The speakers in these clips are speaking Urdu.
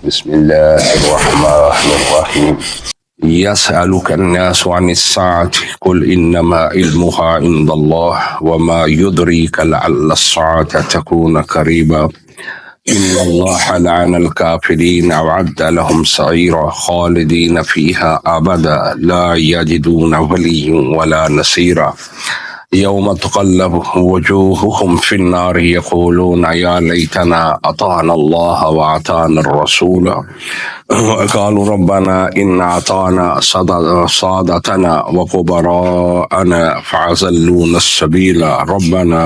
بسم الله الرحمن الرحيم. يسألك الناس عن الساعة قل إنما علمها عند الله وما يدريك لعل الساعة تكون قريبا إن الله لعن الكافرين وأعد لهم سعيرا خالدين فيها أبدا لا يجدون وليا ولا نصيرا يوم تقلب وجوههم في النار يقولون يا ليتنا أطعنا الله وأطعنا الرسول قالوا ربنا إن أطعنا سادتنا وكبراءنا فأضلونا السبيل ربنا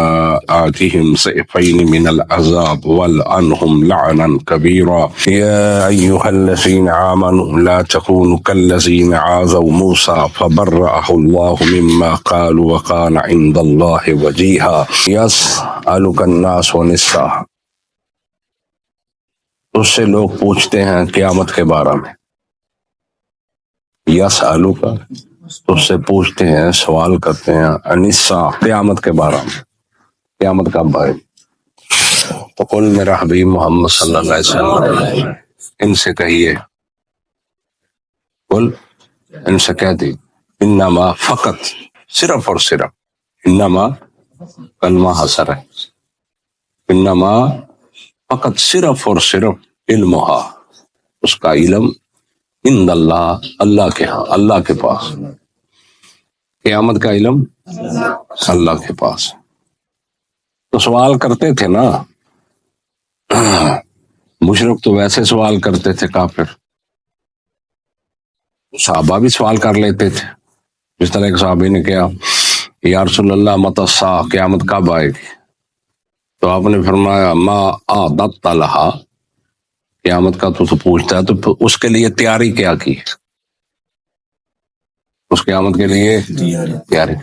آتهم ضعفين من العذاب والعنهم لعنا كبيرا يا أيها الذين آمنوا لا تكونوا كالذين عاذوا موسى فبرأه الله مما قالوا وكان عند الله وجيها يسألك الناس عن الساعة. اس سے لوگ پوچھتے ہیں قیامت کے بارے میں. یسألک اس سے پوچھتے ہیں، سوال کرتے ہیں، عن الساعة قیامت کے بارے میں، قیامت کب آئے. تو قل میرا حبیب محمد صلی اللہ علیہ وسلم ان سے کہیے، قل ان سے کہہ دی، انما فقط صرف اور صرف، انما کلمہ حصر ہے، انما فقط صرف اور صرف علمہا اس کا علم عند اللہ اللہ کے ہاں، اللہ کے پاس. قیامت کا علم اللہ کے پاس. تو سوال کرتے تھے نا، مشرک تو ویسے سوال کرتے تھے، کافر. صحابہ بھی سوال کر لیتے تھے. جس طرح ایک صحابی نے کہا یا رسول اللہ متی الساعہ، قیامت کب آئے گی؟ تو آپ نے فرمایا ما اعددت لہا، قیامت کا تو پوچھتا ہے تو اس کے لیے تیاری کیا کی، اس قیامت کے لیے تیاری.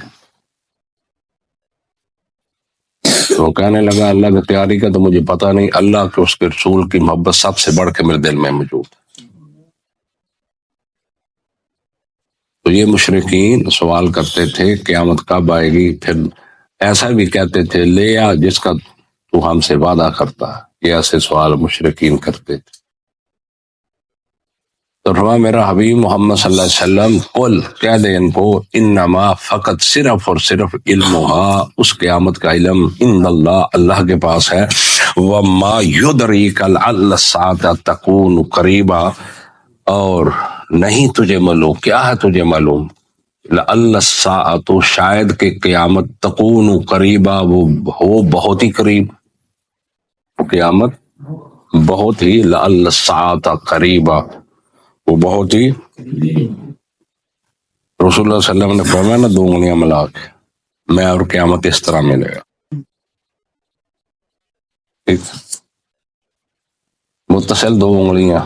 تو کہنے لگا اللہ کی تیاری کا تو مجھے پتہ نہیں، اللہ کے اس کے رسول کی محبت سب سے بڑھ کے میرے دل میں موجود ہے. تو یہ مشرکین سوال کرتے تھے قیامت کب آئے گی. پھر ایسا بھی کہتے تھے لے آ جس کا تو ہم سے وعدہ کرتا ہے. یہ ایسے سوال مشرکین کرتے تھے. تو فرمایا میرا حبیب محمد صلی اللہ علیہ وسلم قل کہہ دے ان کو، انما فقط صرف اور صرف علمہا اس قیامت کا علم عند اللہ اللہ کے پاس ہے. وما یدریک لعل الساعة تکون قریبا، اور نہیں تجھے معلوم، کیا ہے تجھے معلوم، لعل الساعة شاید کہ قیامت تکون قریبا وہ ہو بہت ہی قریب. قیامت بہت ہی، لعل الساعة قریبا وہ بہت ہی. رسول اللہ صلی اللہ علیہ وسلم نے فرمایا نا، دو انگلیاں ملا کے میں اور قیامت اس طرح ملے گا. ٹھیک، متصل دو انگلیاں.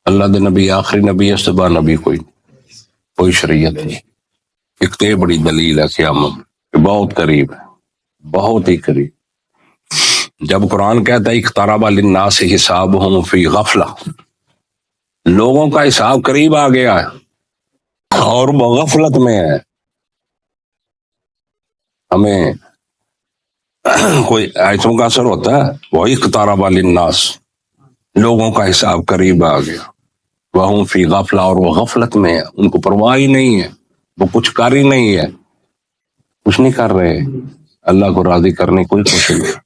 اللہ دے نبی آخری نبی، اس بعد نبی کوئی شریعت نہیں. ایک تو بڑی دلیل ہے قیامت کہ بہت قریب ہے، بہت ہی قریب. جب قرآن کہتا ہے اقترب للناس حسابهم فی غفلہ، لوگوں کا حساب قریب آ گیا ہے اور وہ غفلت میں ہے. ہمیں کوئی آیتوں کا اثر ہوتا ہے، وہ اقترب للناس، لوگوں کا حساب قریب آ گیا، وہم فی غفلہ، اور وہ غفلت میں ہے، ان کو پرواہ ہی نہیں ہے، وہ کچھ کر ہی نہیں ہے، کچھ نہیں کر رہے. اللہ کو راضی کرنے کوئی کوشش نہیں.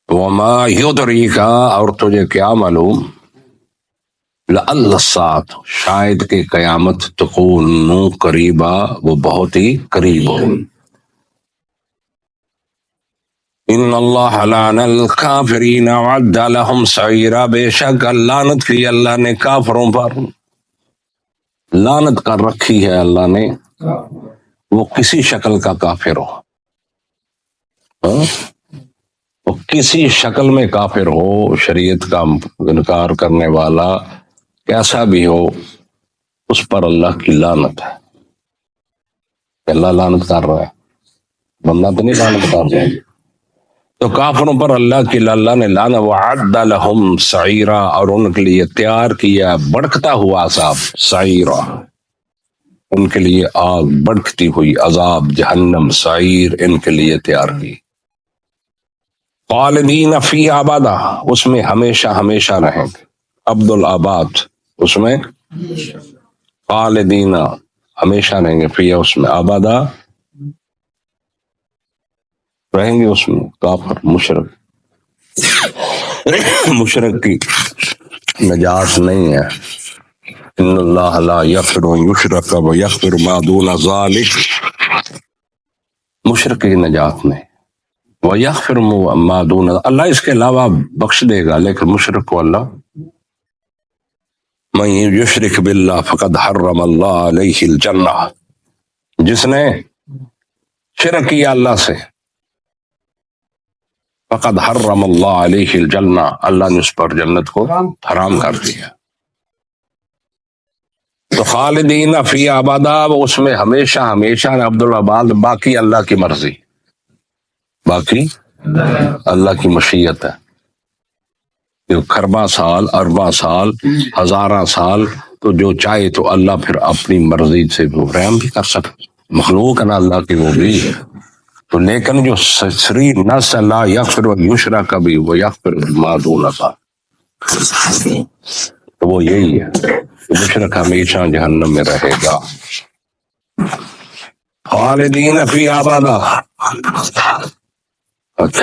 وما یدریک، اور تجھے کیا معلوم، لعل الساعة شاید کہ قیامت تکون قریبا وہ بہت ہی قریب ہو. ان اللہ لعن الکافرین وعد لهم سعیرا، بے شک لعنت کی اللہ نے کافروں پر، لعنت کر رکھی ہے اللہ نے، وہ کسی شکل کا کافر ہو، وہ کسی شکل میں کافر ہو، شریعت کا انکار کرنے والا کیسا بھی ہو، اس پر اللہ کی لعنت ہے. اللہ لعنت کر رہا ہے، بندہ تو نہیں لعنت کر رہا ہے. تو کافروں پر اللہ کی اللہ نے لعنت، وعد لهم سعیرا، اور ان کے لیے تیار کیا بڑھتا ہوا عذاب، سعیرا ان کے لیے آگ بڑھتی ہوئی عذاب، جہنم سعیر ان کے لیے تیار کی. خالدین فی ابدا، اس میں ہمیشہ ہمیشہ رہیں گے. عبد الآباد اس میں خالدین ہمیشہ رہیں گے، فی اس میں ابدا رہیں گے، اس میں کافر مشرک مشرک کی نجات نہیں ہے. ان اللہ لا یغفر ان یشرک ویغفر ما دون ذلک، مشرک کی نجات نہیں. ویغفر ما دون، اللہ اس کے علاوہ بخش دے گا، لیکن مشرک کو اللہ من یشرک باللہ فقد حرم اللہ علیہ الجنہ، جس نے شرک کیا اللہ سے فقد حرم اللہ علیہ الجنہ، اللہ نے اس پر جنت کو حرام کر دیا. تو خالدین فی ابدا، اس میں ہمیشہ ہمیشہ. عبدالآباد باقی اللہ کی مرضی، باقی اللہ کی مشیت ہے. کھربا سال، اربا سال، ہزارہ سال، تو جو چاہے تو اللہ پھر اپنی مرضی سے وہ رحم بھی کر سکتا، مخلوق ہے نا اللہ کی وہ بھی. تو لیکن جو سری نس لا یغفر یشرک بھی وہ یغفر ما دون ذلک، تو وہ یہی ہے کہ مشرک ہمیشہ جہنم میں رہے گا. خالدین فی ابدا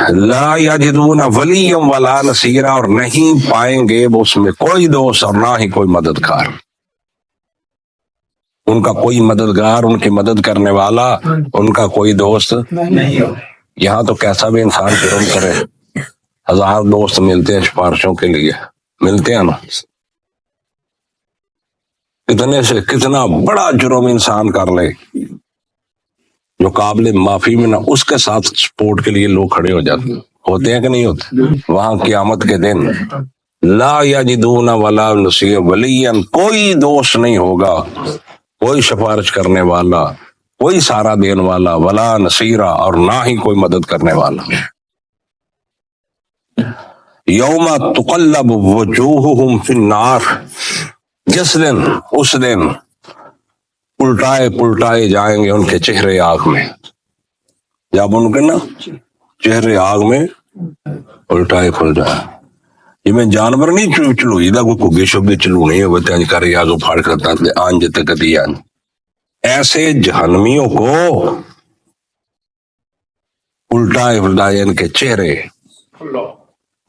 لا یجدون ولیا ولا نصیرا، اور نہیں پائیں گے وہ اس میں کوئی دوست اور نہ ہی کوئی مددگار. ان کا کوئی مددگار، ان کی مدد کرنے والا، ان کا کوئی دوست نہیں. یہاں تو کیسا بھی انسان جرم کرے، 1000 دوست ملتے ہیں سفارشوں کے لیے، ملتے ہیں نا. کتنے سے کتنا بڑا جرم انسان کر لے جو قابل معافی میں نہ، اس کے ساتھ سپورٹ کے لیے لوگ کھڑے ہو جاتے ہوتے ہیں کہ نہیں ہوتے. وہاں قیامت کے دن لا یجدون ولا نصیر ولیا، کوئی دوست نہیں ہوگا، کوئی سفارش کرنے والا، کوئی سہارا دینے والا، ولا نصیرا، اور نہ ہی کوئی مدد کرنے والا. یوم تقلب وجوہہم فی النار، جس دن، اس دن پلٹائے جائیں گے ان کے چہرے آگ میں. جب ان کے نا چہرے آگ میں پلٹائے. یہ میں جانور نہیں چلو یہ کوئی شبد چلو نہیں ہوتے ہیں کر یا پھاڑ کرتا آن جتے کدی آن. ایسے جہنمیوں کو پلٹائے ان کے چہرے،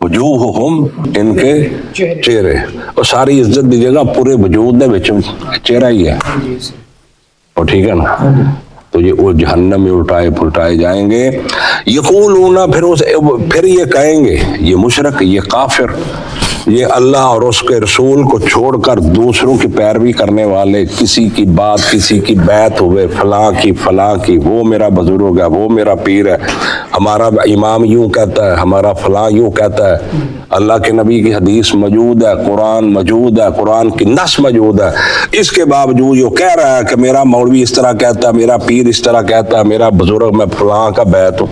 وجوہہم ان کے چہرے، اور ساری عزت دی جگہ پورے وجود دے وچ چہرہ ہی ہے. اور ٹھیک ہے نا، تو یہ وہ جہنم میں پلٹائے جائیں گے. یقولون، پھر یہ کہیں گے، یہ مشرک، یہ کافر، یہ اللہ اور اس کے رسول کو چھوڑ کر دوسروں کی پیروی کرنے والے، کسی کی بات، کسی کی بیعت ہوئے، فلاں کی وہ میرا بزرگ ہے، وہ میرا پیر ہے، ہمارا امام یوں کہتا ہے، ہمارا فلاں یوں کہتا ہے، اللہ کے نبی کی حدیث موجود ہے، قرآن موجود ہے، قرآن کی نص موجود ہے. اس کے باوجود یہ کہہ رہا ہے کہ میرا مولوی اس طرح کہتا ہے، میرا پیر اس طرح کہتا ہے، میرا بزرگ، میں فلاں کا بیعت ہوں.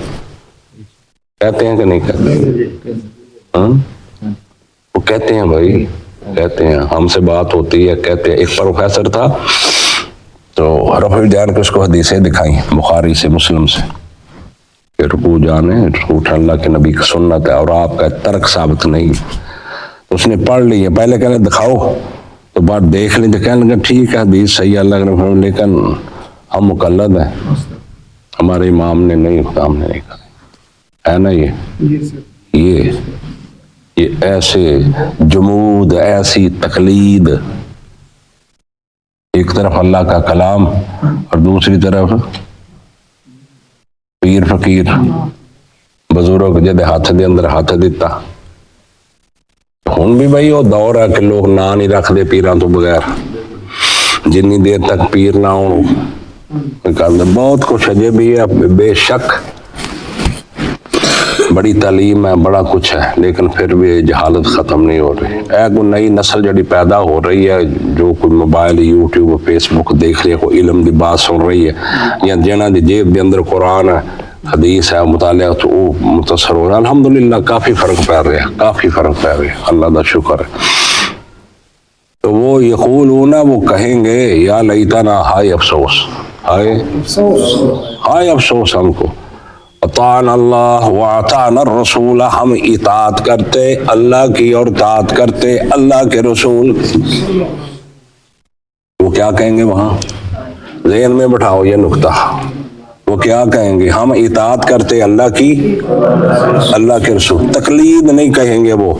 کہتے ہیں کہ نہیں کہتے؟ وہ کہتے ہیں بھائی، کہتے ہیں. ہم سے بات ہوتی ہے، کہتے ہیں. ایک پروفیسر تھا تو رفع الدین کو اس کو حدیثیں دکھائیں بخاری سے، مسلم سے، کہ رکوع جانے، رکوع اللہ کے نبی کی سنت ہے اور آپ کا ترک ثابت نہیں. اس نے پڑھ لی ہے، پہلے کہنے دکھاؤ، تو بات دیکھ لیں تو کہنے لگا ٹھیک ہے حدیث صحیح ہے اللہ کے، لیکن ہم مقلد ہیں، ہمارے امام نے نہیں، ہم نے نہیں کہا ہے نا. یہ ایسے جمود، ایسی تقلید، ایک طرف اللہ کا کلام اور دوسری طرف پیر فقیر بزرگ جدے ہاتھ دے اندر ہاتھ دیتا. ہن بھی بھائی وہ دور ہے کہ لوگ نا نہیں رکھ دے پیران تو بغیر، جنی دیر تک پیر نہ ہو. بہت کچھ ہے بھی ہے، بے شک بڑی تعلیم ہے، بڑا کچھ ہے، لیکن پھر بھی جہالت ختم نہیں ہو رہی. ایک نئی نسل جڑی پیدا ہو رہی ہے، جو کوئی موبائل، یوٹیوب، فیس بک دیکھ رہی ہے، کوئی علم دی بات سن رہی ہے، یا جنہاں دی جیب دے اندر قرآن ہے، حدیث ہے، مطالعہ، تو وہ متاثر ہو رہا ہے. الحمدللہ کافی فرق پڑ رہا ہے، کافی فرق پڑ رہا ہے، اللہ دا شکر ہے. تو وہ یقولون، وہ کہیں گے، یا لیتنا، ہائے افسوس، ہائے افسوس ہم کو، اطعنا اللہ واطعنا الرسول، ہم اطاعت کرتے اللہ کی اور اطاعت کرتے اللہ کے رسول کی۔ وہ کیا کہیں گے وہاں ذہن میں بٹھاؤ یہ نقطہ، وہ کیا کہیں گے؟ ہم اطاعت کرتے اللہ کی اللہ کے رسول، تقلید نہیں کہیں گے وہ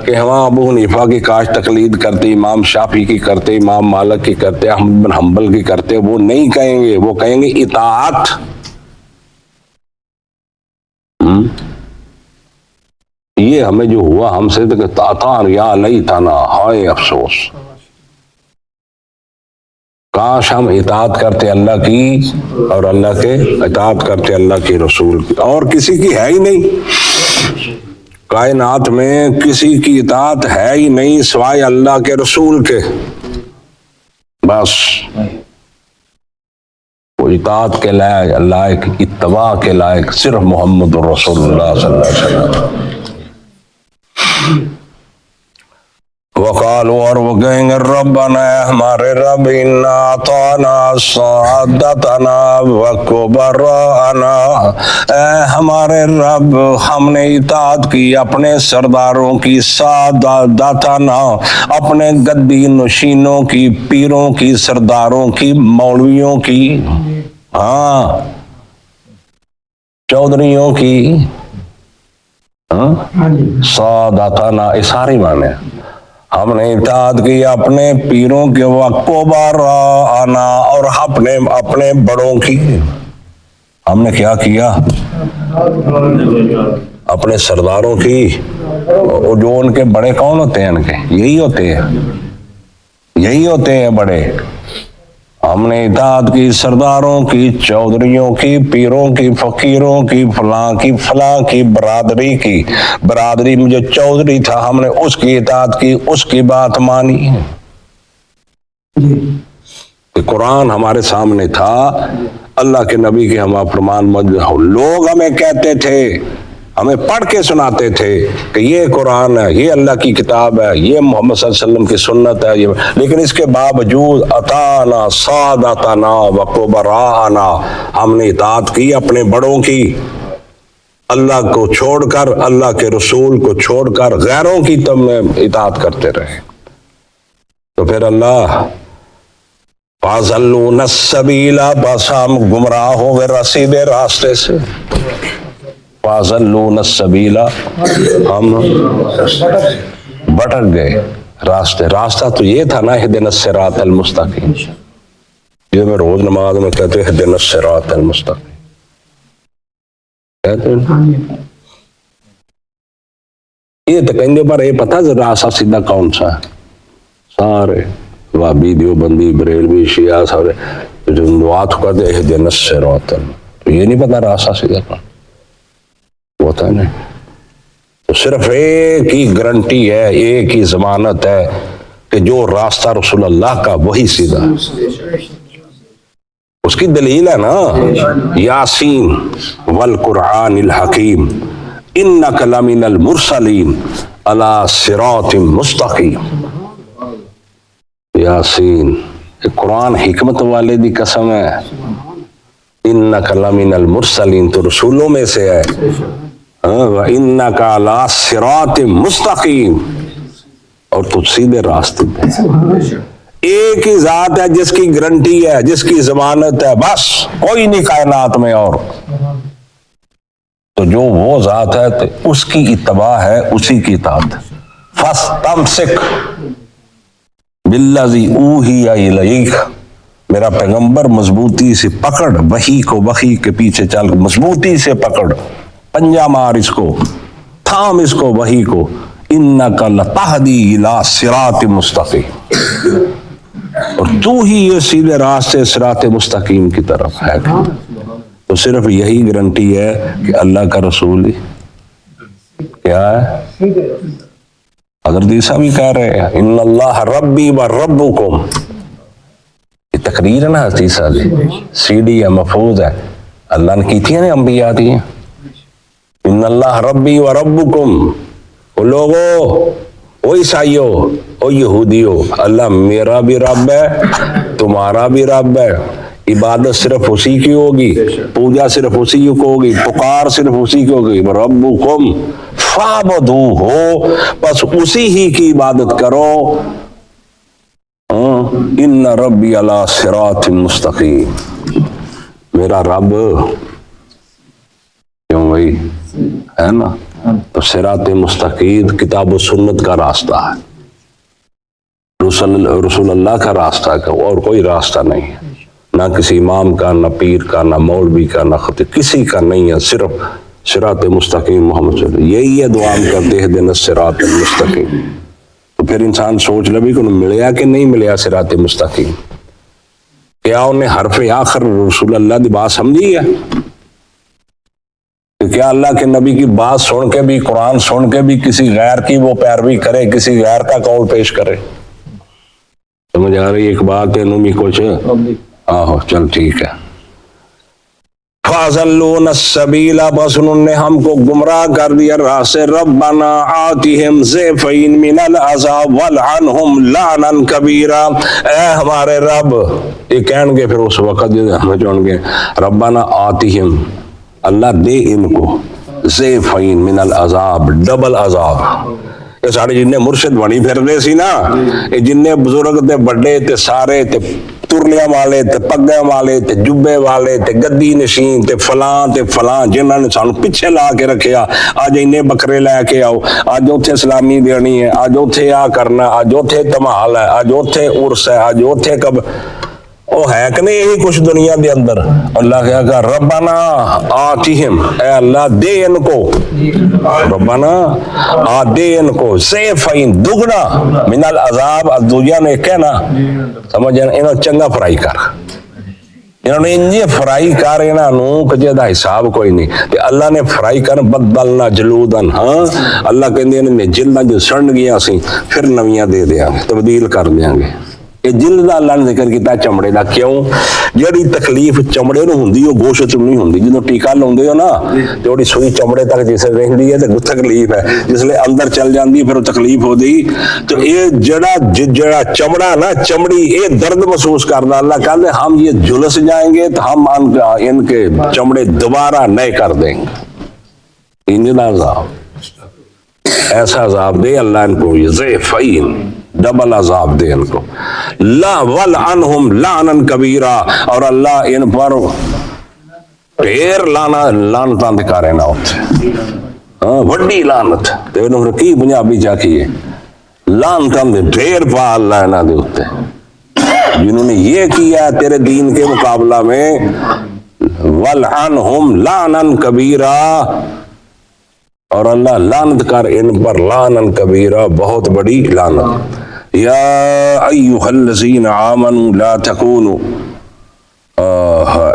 کہ ہم ابو حنیفہ کی کاش تقلید کرتے، امام شافعی کی کرتے، امام مالک کی کرتے، احمد بن حنبل کی کرتے، وہ نہیں کہیں گے، وہ کہیں گے اطاعت۔ یہ ہمیں جو ہوا ہم سے تو تاطان یا لیتنا، ہائے افسوس، کاش ہم اطاعت کرتے اللہ کی اور اللہ کے اطاعت کرتے اللہ کے رسول کی، اور کسی کی ہے ہی نہیں کائنات میں، کسی کی اطاعت ہے ہی نہیں سوائے اللہ کے رسول کے، بس وہ اطاعت کے لائق اتباع کے لائق صرف محمد رسول اللہ صلی اللہ علیہ وسلم۔ وقالوا، اور وہ کہیں گے ربنا، ہمارے رب، انا اطعنا سادتنا وکبراءنا، اے ہمارے رب ہم نے اطاعت کی اپنے سرداروں کی، سادتنا اپنے گدی نشینوں کی، پیروں کی، سرداروں کی، مولویوں کی، ہاں چودھریوں کی، سادتنا اشاری مانے ہم نے اطاعت کی اپنے پیروں کے، وکبراءنا اور اپنے بڑوں کی۔ ہم نے کیا کیا؟ اپنے سرداروں کی، جو ان کے بڑے کون ہوتے ہیں؟ ان کے یہی ہوتے ہیں بڑے۔ ہم نے اطاعت کی سرداروں کی، چودھریوں کی، پیروں کی، فقیروں کی، فلاں کی برادری کی، برادری میں جو چودھری تھا ہم نے اس کی اطاعت کی، اس کی بات مانی۔ قرآن ہمارے سامنے تھا، اللہ کے نبی کے ہم فرمان لوگ ہمیں کہتے تھے، ہمیں پڑھ کے سناتے تھے کہ یہ قرآن ہے، یہ اللہ کی کتاب ہے، یہ محمد صلی اللہ علیہ وسلم کی سنت ہے، لیکن اس کے باوجود اطعنا سادتنا وکبراءنا، ہم نے اطاعت کی اپنے بڑوں کی، اللہ کو چھوڑ کر، اللہ کے رسول کو چھوڑ کر غیروں کی تم اطاعت کرتے رہے۔ تو پھر اللہ فَأَضَلُّونَ السَّبِيلَ، بس ہم گمراہ ہو گئے سیدھے راستے سے، فَأَضَلُّونَ السَّبِيلَ ہم بھٹک گئے راستہ تو یہ تھا نا، اهْدِنَا الصِّرَاطَ الْمُسْتَقِيمَ، یہ میں روز نماز میں کہتے ہیں اهْدِنَا الصِّرَاطَ الْمُسْتَقِيمَ کہتے ہیں، یہ تو کہنے پر یہ پتہ راستہ سیدھا کون سا ہے؟ سارے وہابی، دیوبندی، بریلوی، شیعہ سارے جو دعات کرتے ہیں اهْدِنَا الصِّرَاطَ، تو یہ نہیں پتہ راستہ سیدھا کون ہوتا ہے نہیں۔ تو صرف ایک ہی گارنٹی ہے، ایک ہی ضمانت ہے کہ جو راستہ رسول اللہ کا وہی سیدھا ہے، اس کی دلیل ہے نا، یاسین والقرآن الحکیم انک لمن المرسلین علی صراط مستقیم۔ یاسین، قرآن حکمت والے دی قسم ہے، انک لمن المرسلین تو رسولوں میں سے ہے، وَإِنَّكَ عَلَىٰ صِرَاطٍ مُسْتَقِيمٍ، اور تو سیدھے راستے پہ۔ ایک ہی ذات ہے جس کی گارنٹی ہے، جس کی ضمانت ہے، بس کوئی نہیں کائنات میں اور، تو جو وہ ذات ہے تو اس کی اتباع ہے، اسی کی اطاعت ہے۔ فَاسْتَمْسِكْ بِالَّذِي أُوحِيَ إِلَيْكَ، میرا پیغمبر مضبوطی سے پکڑ وحی کو، وحی کے پیچھے چل مضبوطی سے پکڑ، پنجہ مار اس کو، تھام اس کو وحی کو، انک لتہدی الی صراط مستقیم، اور تو ہی یہ سیدھے راستے صراط مستقیم کی طرف ہے۔ تو صرف یہی گارنٹی ہے کہ اللہ کا رسول کیا ہے؟ حضرت عیسیٰ بھی کہہ رہے ہیں ان اللہ ربی و ربکم، یہ تقریر ہے نا حضرت عیسیٰ دی، سی ڈی ہے، محفوظ ہے، اللہ نے کی تھی نا، انبیاء دی ہیں، ان اللہ ربی و ربکم، وہ لوگو، وہ عیسائیو، وہ یہودیو، اللہ میرا بھی رب ہے، تمہارا بھی رب ہے، عبادت صرف اسی کی ہوگی، پوجا صرف اسی کی ہوگی، پکار صرف اسی کی ہوگی، ربکم فاعبدوہ، بس اسی ہی کی عبادت کرو۔ ان ربی علی صراط مستقیم، میرا رب کیوں بھائی ہے نا، تو صراط مستقیم کتاب و سنت کا راستہ ہے، رسول اللہ کا راستہ ہے، اور کوئی راستہ نہیں ہے، نہ کسی امام کا، نہ پیر کا، نہ مولوی کا، نہ خطیب، کسی کا نہیں ہے، صرف صراط مستقیم محمد صلی اللہ علیہ وسلم، یہی ہے دعا ہم کرتے ہیں دن صراط مستقیم۔ تو پھر انسان سوچ لے بھی کہ انہیں ملیا کہ نہیں ملیا صراط مستقیم، کیا انہیں حرف آخر رسول اللہ کی بات سمجھی ہے؟ کہ کیا اللہ کے نبی کی بات سن کے بھی، قرآن سن کے بھی کسی غیر کی وہ پیروی کرے، کسی غیر کا قول پیش کرے؟ سمجھ آ رہی ایک بات ہے نومی کچھ؟ آہو چل ٹھیک ہے۔ فَأَضَلُّونَ السَّبِيلَ، بس انہوں نے ہم کو گمراہ کر دیا راہ سے، رَبَّنَا آتِهِمْ ضِعْفَيْنِ مِنَ الْعَذَابِ وَالْعَنْهُمْ لَعْنًا كَبِيرًا، اے ہمارے رب، یہ کہیں گے پھر اس وقت ہمیں جوڑیں گے، ربنا آتِهِمْ، اللہ دے ان کو، ضِعْفَيْنِ مِنَ الْعَذَابِ، ڈبل عذاب۔ یہ سارے جنہیں مرشد بنی پھر دے سی نا، یہ جنہیں بزرگ تے بڑے تے سارے تے ترلیاں والے تے پگے والے تے جبے والے تے گدی نشین تے فلاں جنہاں نے سانو پیچھے لا کے رکھیا، آج انہیں بکرے لے کے آؤ، آج اوتھے سلامی دینی ہے، آج اوتھے آ کرنا، آج اوتھے تمہال ہے، آج اوتھے عرس ہے، آج اوتھے کب، او ہے کہ نہیں یہی کچھ دنیا دے اندر؟ اللہ کہا کہ ربنا آتیہم، اے اللہ دے ان کو، ربنا دے ان کو ضعفین، دگنا، من العذاب، دنیا نے کہنا سمجھ جانا انہوں چنگا فرائی کر، انہوں نے انجی فرائی کر انہوں کہ جیدہ حساب کوئی نہیں، کہ اللہ نے فرائی کر بدلنا جلودن، ہاں اللہ کہندے انہیں جلدہ جو سڑن گیا سی پھر نویاں دے دیا گے، تبدیل کر دیا گے۔ یہ جلد اللہ نے ذکر کیتا چمڑے دا، کیوں؟ جڑی تکلیف چمڑے نو ہوندی وہ گوشت نو نہیں ہوندی، جنہوں ٹیکا لاؤندے ہو نا جوڑی سوئی چمڑے تک جسے رہندی ہے تو تکلیف ہے، جس لئے اندر چل جاندی پھر وہ تکلیف ہو دی، تو یہ جڑا چمڑا نا چمڑی یہ درد محسوس کرنا، اللہ کہتے ہیں ہم یہ جلس جائیں گے تو ہم ان کے چمڑے دوبارہ نئے کر دیں گے، انجنا عذاب، ایسا عذاب دے اللہ ان کو، یہ ضعفین، ڈبل عذاب دے ان کو، لا ولعنہم لعنا کبیرا، اور اللہ ان پر ڈھیر لعنتاں دکھا رہے نا ہوتے، وڈی لعنت، تو انہوں نے کی پنجابی چاکی ہے، لعنتاں دے ڈھیر پا اللہ انہاں دے ہوتے، جنہوں نے یہ کیا تیرے دین کے مقابلہ میں، ولعنہم لعنا کبیرا، اور اللہ لعنت کر ان پر لعنن کبیرہ، بہت بڑی لعنت۔ یا ایہا الذین آمنوا لا تکونوا،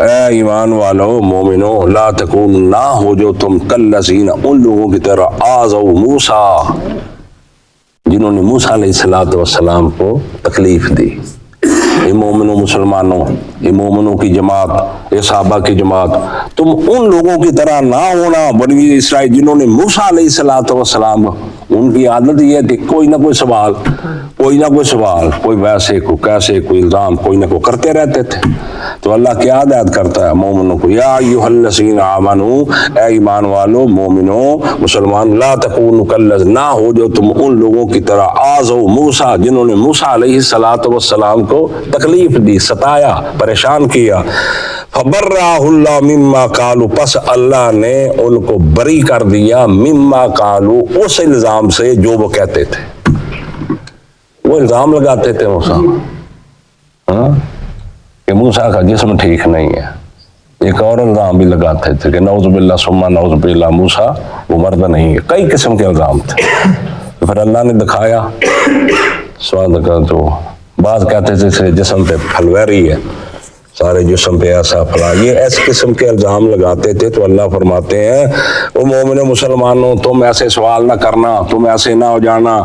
اے ایمان والو مومنو، لا تکونوا، نہ ہو جو تم کالذین، ان لوگوں کی طرح آذوا موسیٰ، جنہوں نے موسیٰ علیہ السلام کو تکلیف دی۔ یہ مومنوں مسلمانوں، یہ مومنوں کی جماعت، یہ صحابہ کی جماعت، تم ان لوگوں کی طرح نہ ہونا بنی اسرائیل جنہوں نے موسیٰ علیہ السلام، ان کی عادت یہ تھی کوئی نہ کوئی سوال، کوئی ویسے کوئی کیسے کوئی الزام کوئی نہ کوئی کرتے رہتے تھے، تو اللہ کیا ہدایت کرتا ہے مومنوں کو، یا ایھا الذین آمنوا، اے ایمان والو مومنوں مسلمان، لا تکونوا کالذین، نہ ہو جو تم ان لوگوں کی طرح آذوا موسیٰ، جنہوں نے موسیٰ علیہ السلام کو تکلیف دی، ستایا، پریشان کیا، فبرأہ اللہ مما قالوا، پس اللہ نے ان کو بری کر دیا، مما قالوا، اس الزام سے جو وہ کہتے تھے، وہ الزام لگاتے تھے موسیٰ کہ موسیٰ کا جسم ٹھیک نہیں ہے، ایک اور الزام بھی لگاتے تھے کہ نعوذ باللہ ثم نعوذ باللہ موسیٰ وہ مرد نہیں ہے، کئی قسم کے الزام تھے، پھر اللہ نے دکھایا سواد کا، تو بعض کہتے تھے جسم پہ پھلویری ہے، سارے جسم پہ ایسا پھلا، یہ اس قسم کے الزام لگاتے تھے، تو اللہ فرماتے ہیں وہ مومن مسلمانوں تم ایسے سوال نہ کرنا، تم ایسے نہ ہو جانا،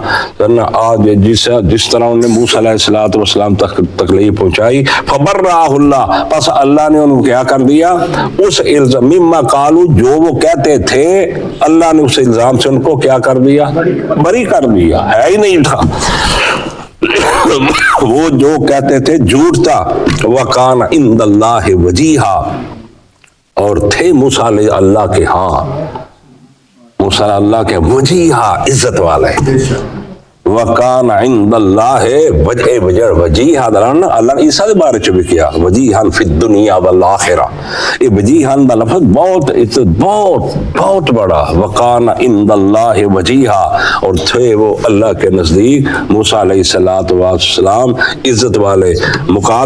آج جس طرح انہوں نے موسیٰ علیہ السلام تک تکلیف پہنچائی، فبرأہ اللہ، پس اللہ نے انہوں کیا کر دیا، اس الزام مما قالوا، جو وہ کہتے تھے، اللہ نے اس الزام سے ان کو کیا کر دیا، بری کر دیا، ہے ہی نہیں تھا، وہ جو کہتے تھے جھوٹ تھا، وَقَانَ عِنْدَ اللَّهِ وَجِيهًا، اور تھے موسیٰ علیہ اللہ کے ہاں، موسیٰ اللہ کے وجیہا عزت والے، وَقَانَ عِنْدَ اللَّهِ وجیہا دلانا اللہ عیسیٰ کے بارے چ بھی کیا، وجیہاً فی الدنیا والآخرہ، یہ وجیہاً دا لفظ بہت بڑا، وَقَانَ عِنْدَ اللَّهِ وجیہا، اور تھے وہ اللہ کے نزدیک موسیٰ علیہ السلام عزت والے، مقابل